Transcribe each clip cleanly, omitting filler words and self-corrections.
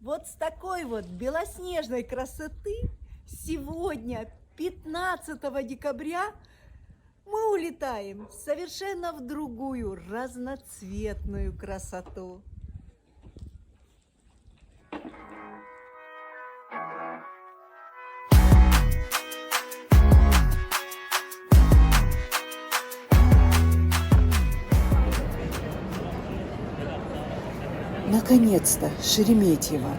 Вот с такой вот белоснежной красоты сегодня, 15 декабря, мы улетаем совершенно в другую разноцветную красоту. Наконец-то, Шереметьево.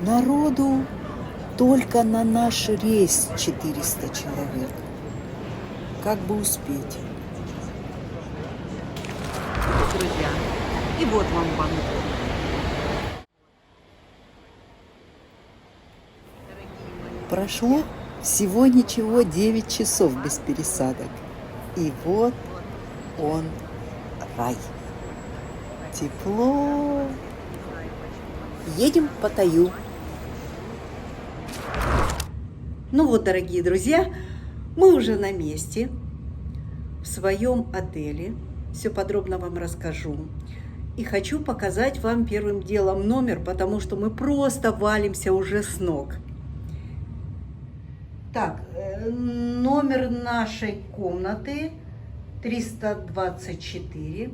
Народу только на наш рейс 400 человек. Как бы успеть? Друзья, и вот вам банк. Прошло всего ничего 9 часов без пересадок. И вот он, рай. Тепло. Едем по Таю. Ну вот, дорогие друзья, мы уже на месте, в своем отеле. Все подробно вам расскажу. И хочу показать вам первым делом номер, потому что мы просто валимся уже с ног. Так, номер нашей комнаты 324.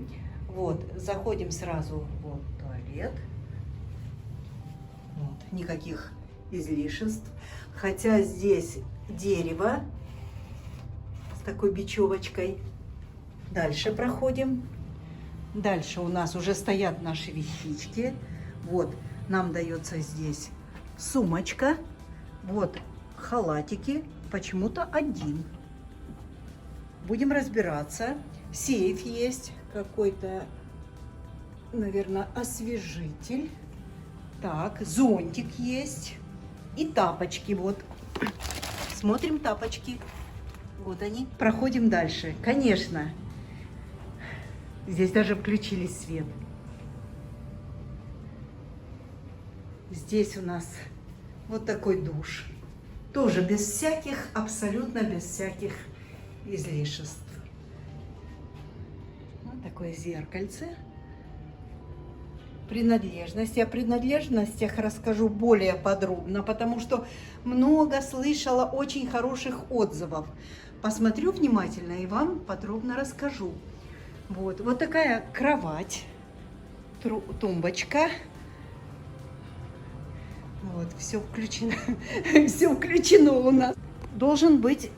Вот, заходим сразу, вот туалет. Вот, никаких излишеств. Хотя здесь дерево с такой бечевочкой. Дальше проходим. Дальше у нас уже стоят наши вещички. Вот, нам дается здесь сумочка. Вот, халатики. Почему-то один. Будем разбираться. Сейф есть. Какой-то, наверное, освежитель. Так, зонтик есть. И тапочки. Вот. Смотрим тапочки. Вот они. Проходим дальше. Конечно. Здесь даже включили свет. Здесь у нас вот такой душ. Тоже без всяких, абсолютно без всяких излишеств. Вот такое зеркальце. Принадлежности. О принадлежностях расскажу более подробно, потому что много слышала очень хороших отзывов. Посмотрю внимательно и вам подробно расскажу. Вот, вот такая кровать, тумбочка. Вот, все включено, все включено у нас. Должен быть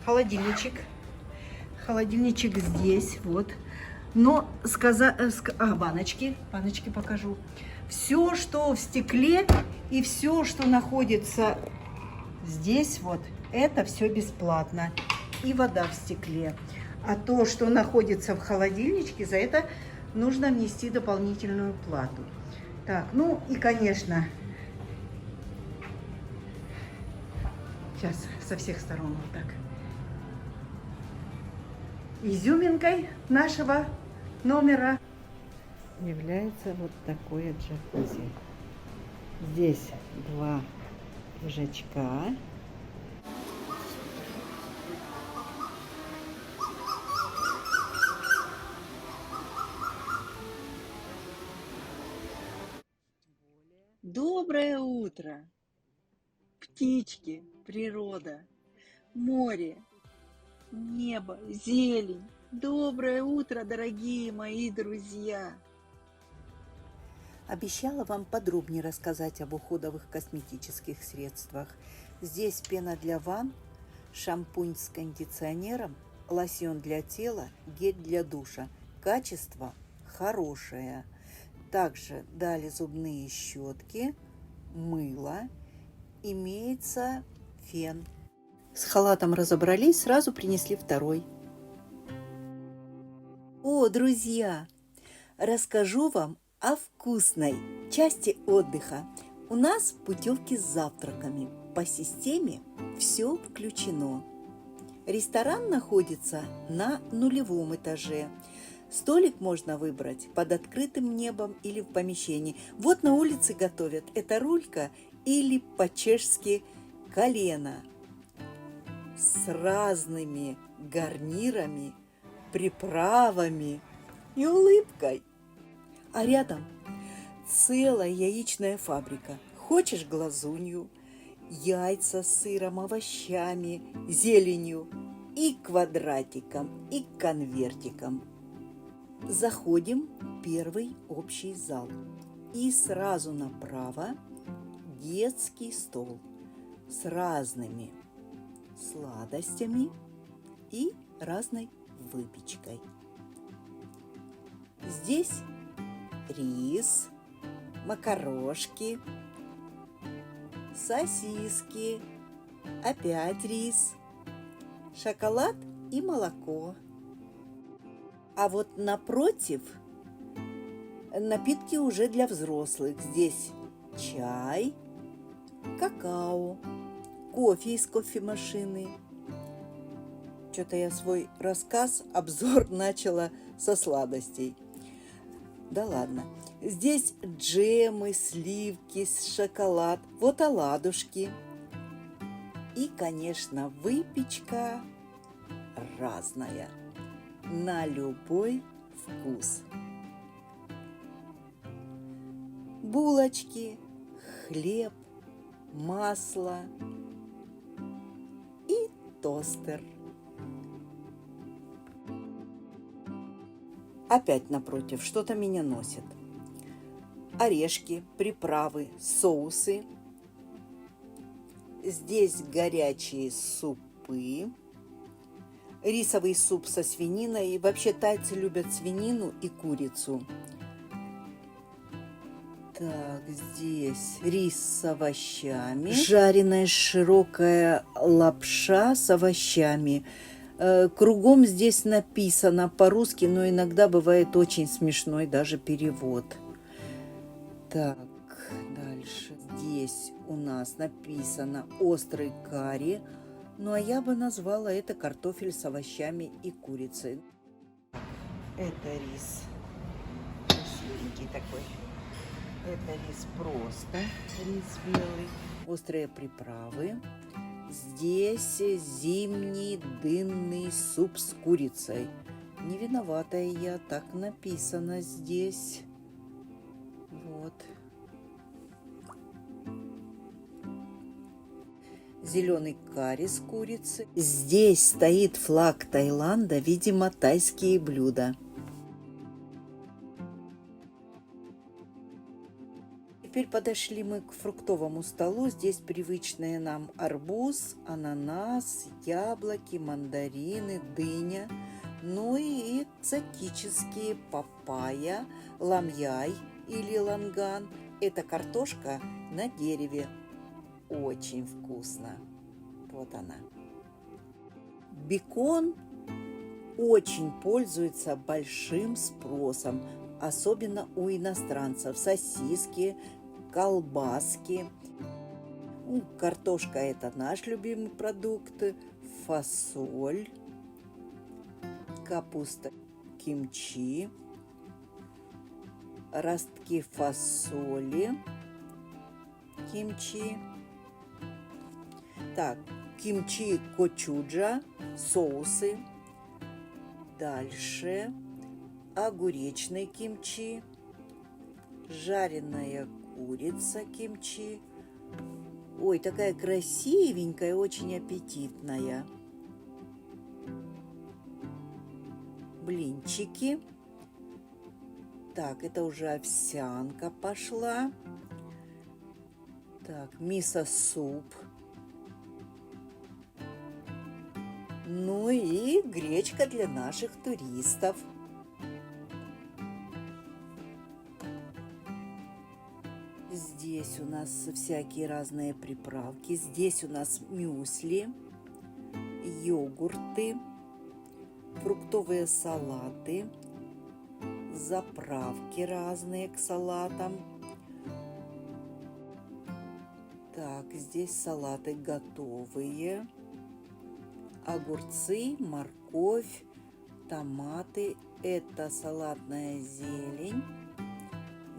холодильничек. Холодильничек здесь, вот. Но баночки покажу. Все, что в стекле и все, что находится здесь, вот, это все бесплатно. И вода в стекле. А то, что находится в холодильничке, за это нужно внести дополнительную плату. Так, ну и, конечно, сейчас со всех сторон вот так. Изюминкой нашего номера является вот такое джакузи. Здесь два лежачка. Доброе утро! Птички, природа, море, небо, зелень. Доброе утро, дорогие мои друзья! Обещала вам подробнее рассказать об уходовых косметических средствах. Здесь пена для ванн, шампунь с кондиционером, лосьон для тела, гель для душа. Качество хорошее. Также дали зубные щетки, мыло, имеется фен. С халатом разобрались, сразу принесли второй. О, друзья, расскажу вам о вкусной части отдыха. У нас путевки с завтраками. По системе все включено. Ресторан находится на 0-м этаже. Столик можно выбрать под открытым небом или в помещении. Вот на улице готовят. Это рулька или по-чешски колено. С разными гарнирами, приправами и улыбкой. А рядом целая яичная фабрика. Хочешь глазунью, яйца с сыром, овощами, зеленью и квадратиком, и конвертиком. Заходим в первый общий зал. И сразу направо детский стол с разными сладостями и разной выпечкой. Здесь рис, макарошки, сосиски, опять рис, шоколад и молоко. А вот напротив напитки уже для взрослых. Здесь чай, какао, кофе из кофемашины. Что-то я свой обзор начала со сладостей. Да ладно. Здесь джемы, сливки, шоколад, вот оладушки. И, конечно, выпечка разная, на любой вкус. Булочки, хлеб, масло и тостер. Опять напротив, что-то меня носит. Орешки, приправы, соусы. Здесь горячие супы. Рисовый суп со свининой. И вообще тайцы любят свинину и курицу. Так, здесь рис с овощами. Жареная широкая лапша с овощами. Кругом здесь написано по-русски, но иногда бывает очень смешной даже перевод. Так, дальше. Здесь у нас написано острый карри. Ну, а я бы назвала это картофель с овощами и курицей. Это рис красивенький такой. Это рис просто, рис белый. Острые приправы. Здесь зимний дынный суп с курицей. Не виноватая я, так написано здесь. Вот. Зеленый карри с курицей. Здесь стоит флаг Таиланда, видимо, тайские блюда. Теперь подошли мы к фруктовому столу. Здесь привычные нам арбуз, ананас, яблоки, мандарины, дыня. Ну и экзотические папайя, ламьяй или ланган. Это картошка на дереве. Очень вкусно. Вот она. Бекон очень пользуется большим спросом, особенно у иностранцев. Сосиски, колбаски. Картошка – это наш любимый продукт. Фасоль, капуста, кимчи, ростки фасоли, кимчи. Так, кимчи кочуджа, соусы. Дальше огуречный кимчи, жареная курица кимчи. Ой, такая красивенькая, очень аппетитная. Блинчики. Так, это уже овсянка пошла. Так, мисо-суп. Ну и гречка для наших туристов. Здесь у нас всякие разные приправки. Здесь у нас мюсли, йогурты, фруктовые салаты, заправки разные к салатам. Так, здесь салаты готовые. Огурцы, морковь, томаты. Это салатная зелень.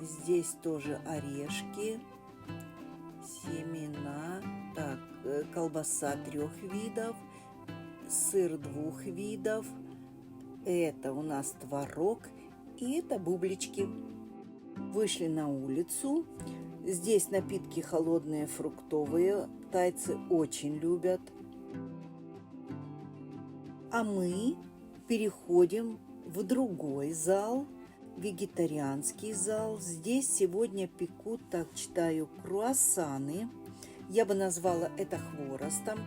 Здесь тоже орешки, семена. Так, колбаса 3 видов, сыр 2 видов. Это у нас творог и это бублички. Вышли на улицу. Здесь напитки холодные, фруктовые. Тайцы очень любят. А мы переходим в другой зал, вегетарианский зал. Здесь сегодня пекут, так читаю, круассаны. Я бы назвала это хворостом.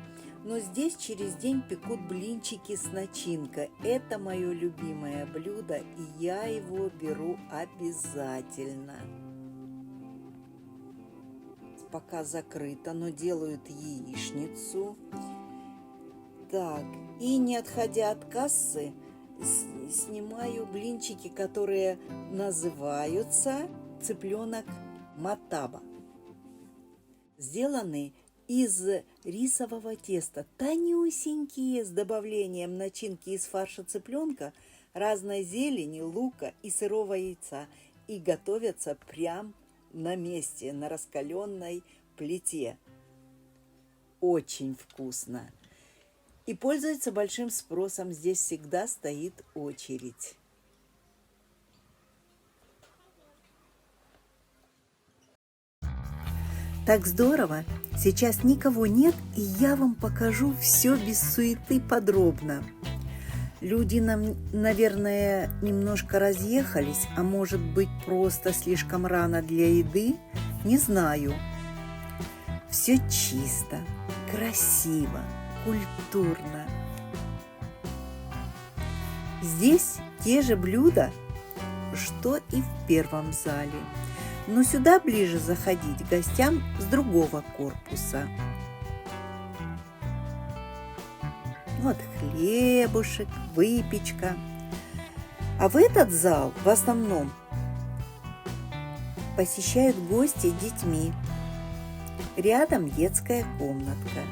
Но здесь через день пекут блинчики с начинкой. Это мое любимое блюдо, и я его беру обязательно. Пока закрыто, но делают яичницу. Так, и не отходя от кассы, снимаю блинчики, которые называются цыпленок матаба. Сделаны из рисового теста, тонюсенькие, с добавлением начинки из фарша цыпленка, разной зелени, лука и сырого яйца, и готовятся прям на месте, на раскаленной плите. Очень вкусно. И пользуется большим спросом, здесь всегда стоит очередь. Так здорово! Сейчас никого нет, и я вам покажу все без суеты подробно. Люди, наверное, немножко разъехались, а может быть, просто слишком рано для еды, не знаю. Все чисто, красиво, культурно. Здесь те же блюда, что и в первом зале. Но сюда ближе заходить гостям с другого корпуса. Вот хлебушек, выпечка. А в этот зал в основном посещают гости с детьми. Рядом детская комнатка.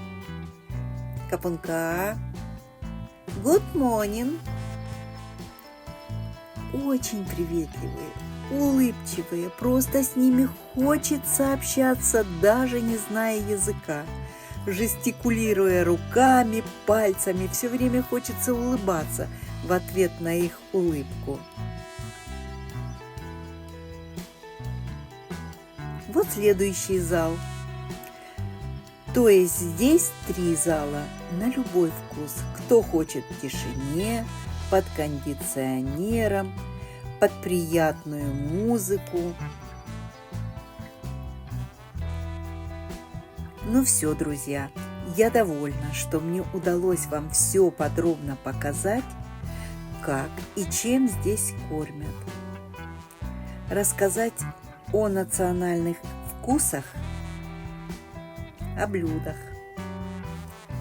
Капунка. Good morning. Очень приветливые, улыбчивые, просто с ними хочется общаться, даже не зная языка. Жестикулируя руками, пальцами, все время хочется улыбаться в ответ на их улыбку. Вот следующий зал. То есть здесь 3 зала на любой вкус. Кто хочет в тишине, под кондиционером, под приятную музыку. Ну все, друзья, я довольна, что мне удалось вам все подробно показать, как и чем здесь кормят. Рассказать о национальных вкусах, о блюдах.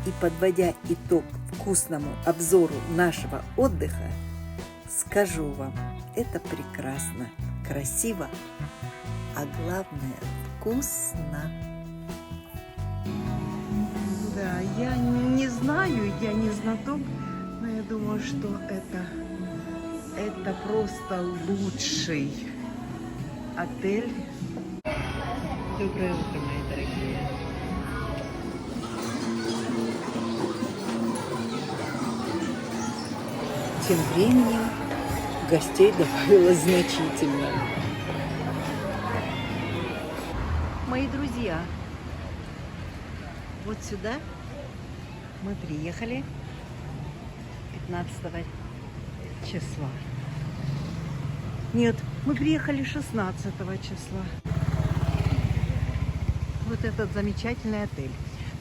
И подводя итог вкусному обзору нашего отдыха, скажу вам, это прекрасно, красиво, а главное вкусно. Да, я не знаю, я не знаток, но я думаю, что это просто лучший отель. Доброе утро, мои дорогие. Тем временем гостей добавилось значительно. Мои друзья, вот сюда мы приехали 15 числа. Нет, мы приехали 16 числа. Вот этот замечательный отель.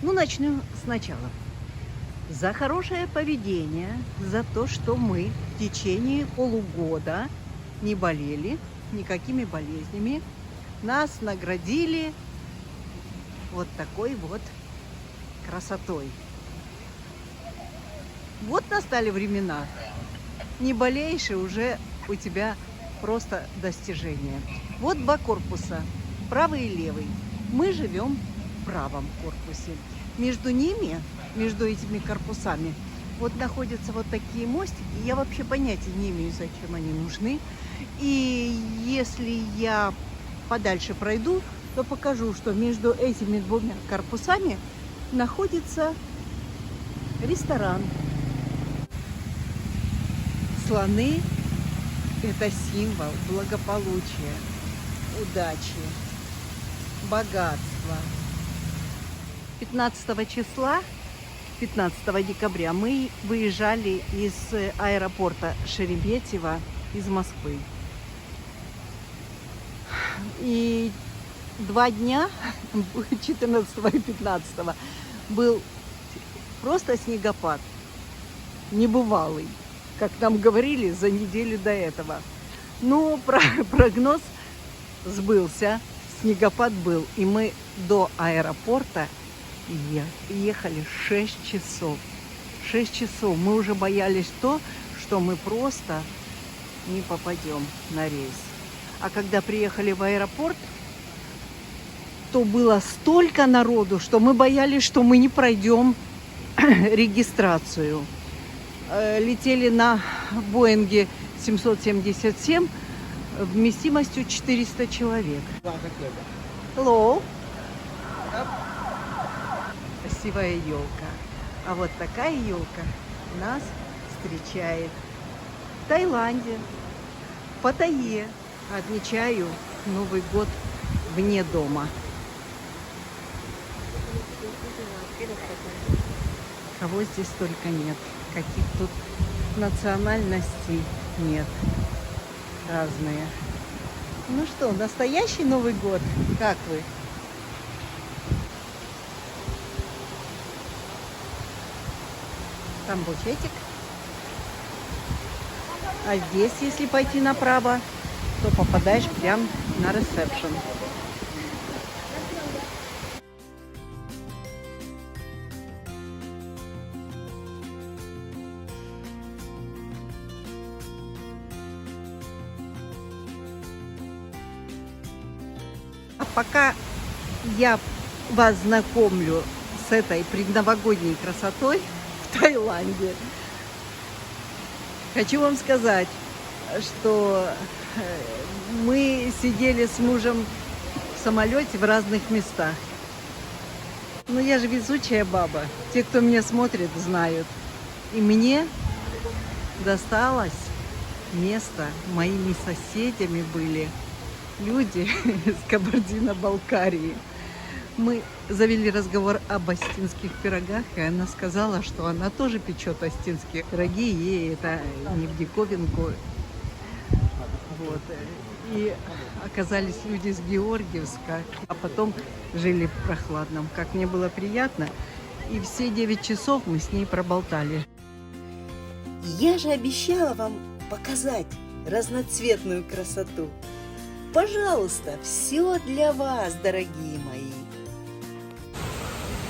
Ну, начнем сначала. За хорошее поведение, за то, что мы в течение полугода не болели никакими болезнями, нас наградили вот такой вот красотой. Вот настали времена. Не болеешь, и уже у тебя просто достижение. Вот 2 корпуса, правый и левый. Мы живем в правом корпусе. Между ними, между этими корпусами, вот находятся вот такие мостики. Я вообще понятия не имею, зачем они нужны. И если я подальше пройду, то покажу, что между этими 2 корпусами находится ресторан. Слоны – это символ благополучия. удачи, богатства. 15 числа, 15 декабря мы выезжали из аэропорта Шереметьево из Москвы. И 2 дня, 14 и 15, был просто снегопад, небывалый, как нам говорили за неделю до этого. Но прогноз сбылся, снегопад был, и мы до аэропорта ехали 6 часов. 6 часов. Мы уже боялись что мы просто не попадем на рейс. А когда приехали в аэропорт, то было столько народу, что мы боялись, что мы не пройдем регистрацию. Летели на Боинге 777 вместимостью 400 человек. Hello. Красивая елка. А вот такая елка нас встречает в Таиланде, в Паттайе. Отмечаю Новый год вне дома. Кого здесь только нет. Каких тут национальностей нет. Разные. Ну что, настоящий Новый год? Как вы? Там буфетик. А здесь, если пойти направо, то попадаешь прямо на ресепшн. А пока я вас знакомлю с этой предновогодней красотой в Таиланде, хочу вам сказать, что мы сидели с мужем в самолете в разных местах. Но я же везучая баба. Те, кто меня смотрит, знают. И мне досталось место. Моими соседями были люди из Кабардино-Балкарии. Мы завели разговор об остинских пирогах, и она сказала, что она тоже печет остинские пироги, ей это не в диковинку. Вот. И оказались люди с Георгиевска, а потом жили в Прохладном. Как мне было приятно. И все 9 часов мы с ней проболтали. Я же обещала вам показать разноцветную красоту. Пожалуйста, все для вас, дорогие мои.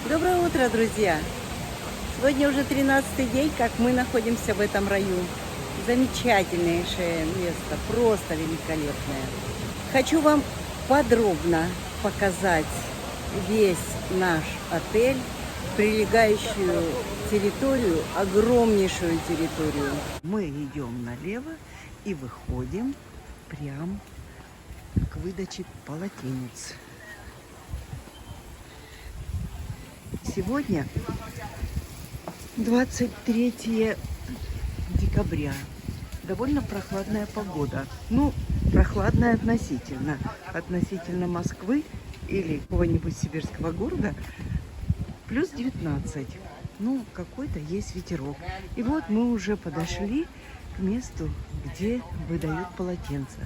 Доброе утро, друзья! Сегодня уже 13-й день, как мы находимся в этом раю. Замечательнейшее место, просто великолепное. Хочу вам подробно показать весь наш отель, прилегающую территорию, огромнейшую территорию. Мы идем налево и выходим прямо к выдаче полотенец. Сегодня 23 декабря. Довольно прохладная погода. Ну, прохладная относительно Москвы или какого-нибудь сибирского города. Плюс 19. Ну, какой-то есть ветерок. И вот мы уже подошли к месту, где выдают полотенца.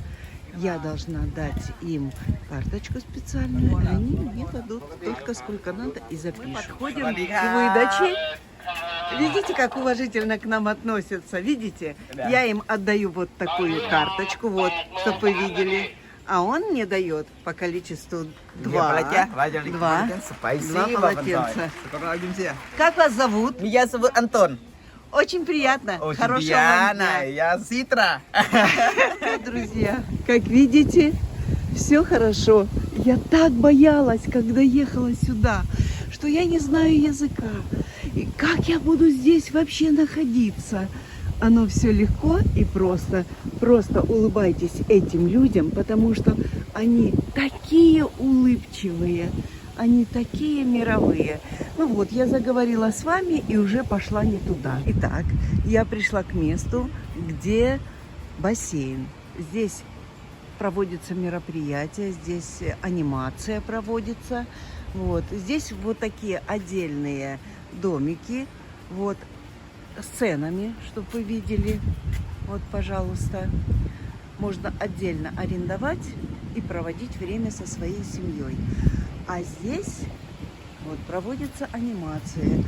Я должна дать им карточку специальную, и они мне дадут только сколько надо и запишут. Подходим к выдаче. Видите, как уважительно к нам относятся? Видите? Да. Я им отдаю вот такую карточку, вот, чтобы вы видели. А он мне дает по количеству два полотенца. Как вас зовут? Меня зовут Антон. Очень приятно. Очень Хорошего приятно. вам дня. Я Ситра. Друзья, как видите, все хорошо. Я так боялась, когда ехала сюда, что я не знаю языка. И как я буду здесь вообще находиться? Оно все легко и просто. Просто улыбайтесь этим людям, потому что они такие улыбчивые, они такие мировые. Ну вот, я заговорила с вами и уже пошла не туда. Итак, я пришла к месту, где бассейн. Здесь проводятся мероприятия, здесь анимация проводится. Вот. Здесь вот такие отдельные домики, вот, с ценами, чтобы вы видели. Вот, пожалуйста. Можно отдельно арендовать и проводить время со своей семьей. А здесь вот проводятся анимации.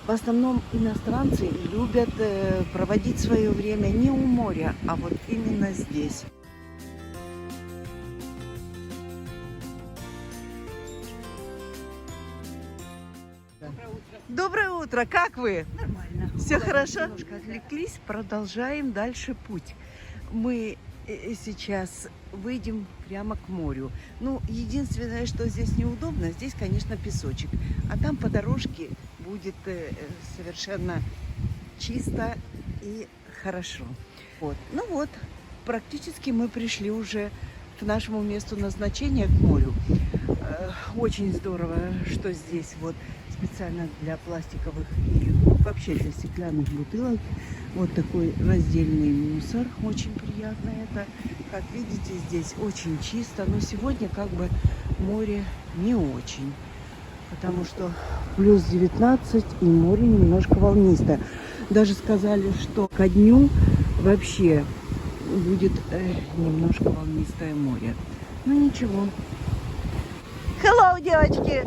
В основном иностранцы любят проводить свое время не у моря, а вот именно здесь. Доброе утро, как вы? Нормально. Все хорошо? Немножко Отвлеклись, продолжаем дальше путь. Мы сейчас выйдем прямо к морю. Ну, единственное, что здесь неудобно, здесь, конечно, песочек. А там по дорожке будет совершенно чисто и хорошо. Вот. Ну вот, практически мы пришли уже к нашему месту назначения, к морю. Очень здорово, что здесь вот специально для пластиковых и вообще для стеклянных бутылок вот такой раздельный мусор. Очень приятно это. Как видите, здесь очень чисто, но сегодня как бы море не очень, потому что плюс 19 и море немножко волнистое. Даже сказали, что ко дню вообще будет немножко волнистое море. Ну ничего. Hello, девочки!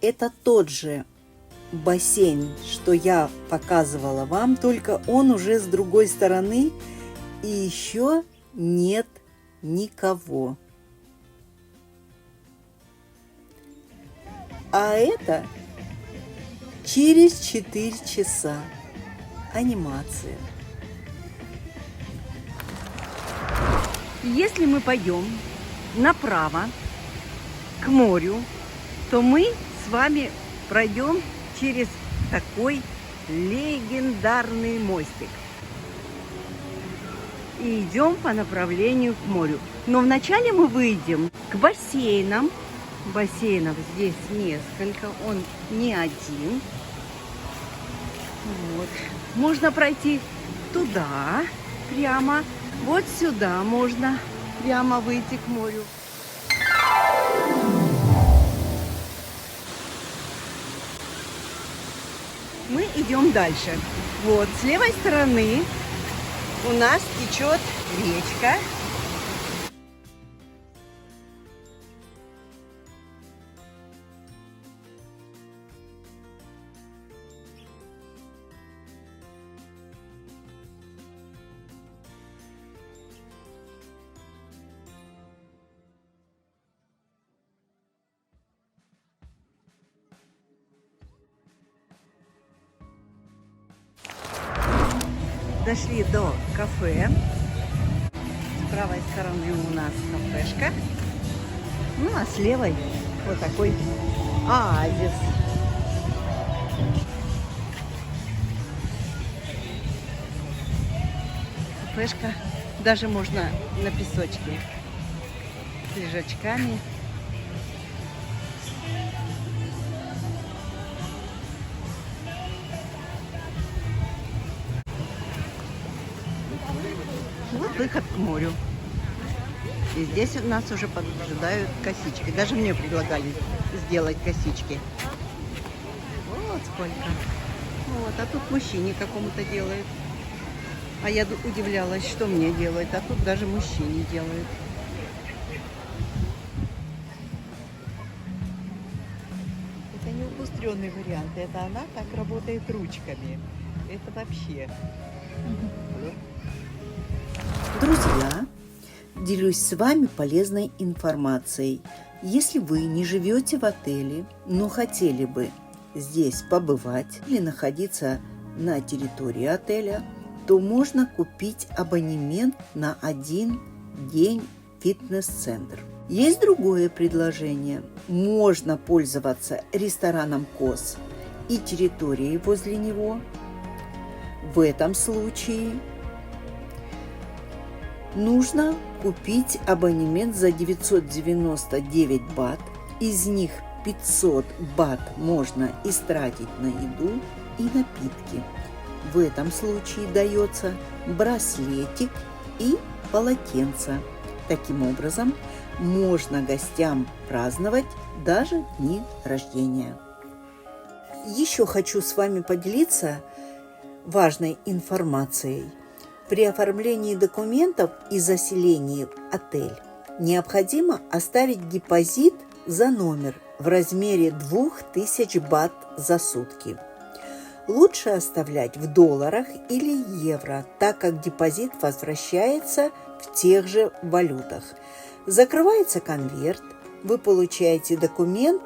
Это тот же бассейн, что я показывала вам, только он уже с другой стороны, и еще нет никого. А это через 4 часа анимация. Если мы пойдем направо к морю, то мы с вами пройдем через такой легендарный мостик. И идем по направлению к морю. Но вначале мы выйдем к бассейнам. Бассейнов здесь несколько, он не один. Вот. Можно пройти туда, прямо. Вот сюда можно прямо выйти к морю. Мы идем дальше. Вот, с левой стороны у нас течет речка. Дошли до кафе. С правой стороны у нас кафешка. Ну, а с левой вот такой оазис. Кафешка. Даже можно на песочке. С лежачками. Вот выход к морю. И здесь у нас уже поджидают косички. Даже мне предлагали сделать косички. Вот сколько. Вот, а тут мужчине какому-то делает. А я удивлялась, что мне делают. А тут даже мужчине делают. Это не убыстренный вариант. Это она так работает ручками. Это вообще... Друзья, делюсь с вами полезной информацией. Если вы не живете в отеле, но хотели бы здесь побывать или находиться на территории отеля, то можно купить абонемент на 1 день в фитнес-центр. Есть другое предложение. Можно пользоваться рестораном КОС и территорией возле него. В этом случае нужно купить абонемент за 999 бат. Из них 500 бат можно истратить на еду и напитки. В этом случае дается браслетик и полотенце. Таким образом, можно гостям праздновать даже дни рождения. Еще хочу с вами поделиться важной информацией. При оформлении документов и заселении в отель необходимо оставить депозит за номер в размере 2000 бат за сутки. Лучше оставлять в долларах или евро, так как депозит возвращается в тех же валютах. Закрывается конверт, вы получаете документ,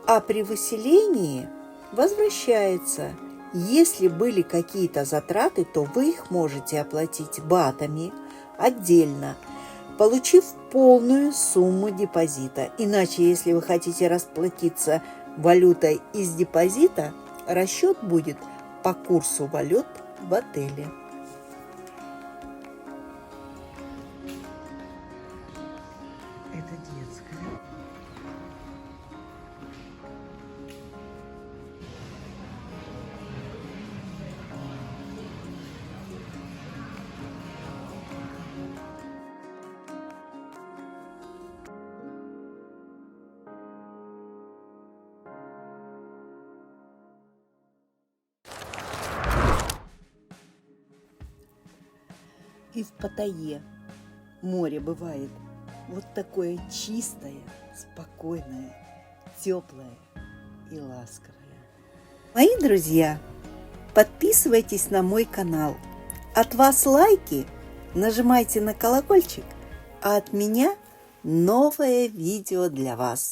а при выселении возвращается. Если были какие-то затраты, то вы их можете оплатить батами отдельно, получив полную сумму депозита. Иначе, если вы хотите расплатиться валютой из депозита, расчет будет по курсу валют в отеле. Это детская. И в Паттайе море бывает вот такое чистое, спокойное, теплое и ласковое. Мои друзья, подписывайтесь на мой канал. От вас лайки, нажимайте на колокольчик, а от меня новое видео для вас.